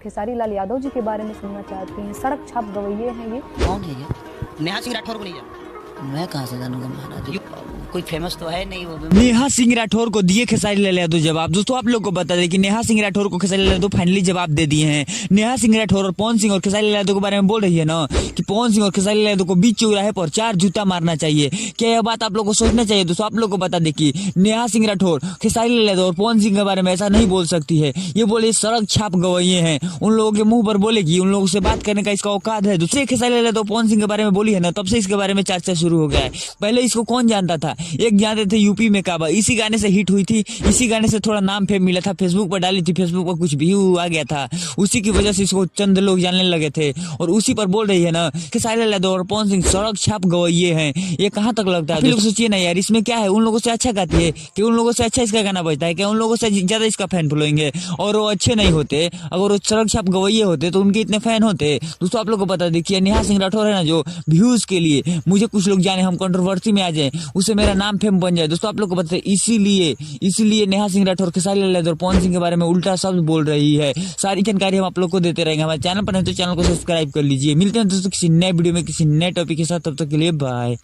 खेसारी लाल यादव जी के बारे में सुनना चाहती हैं। सड़क छाप गवैये हैं ये। कौन है ये? नेहा सिंह राठौर को नहीं जानते? मैं कहाँ से जानूंगा महाराज, कोई फेमस तो है नहीं वो। नेहा सिंह राठौर को दिए खेसारी लाल यादव जवाब। दोस्तों आप लोग को बता दें कि नेहा सिंह राठौर को खेसारी लाल यादव फाइनली जवाब दे दिए हैं। नेहा सिंह राठौर और पवन सिंह और खेसारी लाल यादव के बारे में बोल रही है ना कि पवन सिंह और खेसारी लाल यादव को बीच चौराहे पर 4 जूता मारना चाहिए। क्या यह बात आप लोग को सोचना चाहिए? दोस्तों आप लोग को बता दें कि नेहा सिंह राठौर खेसारी लाल यादव और पवन सिंह के बारे में ऐसा नहीं बोल सकती है। ये बोले सड़क छाप गवैये हैं, उन लोगों के मुंह पर बोलेगी, उन लोगों से बात करने का इसका औकात है। दूसरे खेसारी लाल यादव पवन सिंह के बारे में बोली है ना, तब से इसके बारे में चर्चा शुरू हो गया है। पहले इसको कौन जानता था? एक जानते थे यूपी में काबा, इसी गाने से हिट हुई थी, इसी गाने से थोड़ा नाम फेम मिला था, फेसबुक पर डाली थी, फेसबुक पर कुछ व्यू आ गया था, उसी की वजह से इसको चंद लोग जानने लगे थे। और उसी पर बोल रही है ना कि खेसारी लाल यादव और पवन सिंह सड़क छाप गवैये हैं। ये कहाँ तक लगता है? लोग सोचिए ना यार, इसमें क्या है? उन लोगों से अच्छा गाती है कि उन लोगों से अच्छा इसका गाना बजता है? क्या उन लोगों से ज्यादा इसका फैन फॉलोइंग है? और वो अच्छे नहीं होते, अगर वो सड़क छाप गवैये होते तो उनके इतने फैन होते। दोस्तों आप लोग को बता देखिए, नेहा सिंह राठौर है ना, जो व्यूज के लिए मुझे कुछ लोग जाने, हम कंट्रोवर्सी में आ जाए, उससे मेरा नाम फेम बन जाए। दोस्तों आप लोग को बता इसीलिए नेहा सिंह राठौर खेसारी लाल यादव और पवन सिंह के बारे में उल्टा शब्द बोल रही है। सारी जानकारी हम आप लोग को देते रहेंगे। हमारे चैनल पर है तो चैनल को सब्सक्राइब कर लीजिए। मिलते हैं दोस्तों किसी नए वीडियो में किसी नए टॉपिक के साथ, तब तक के लिए बाय।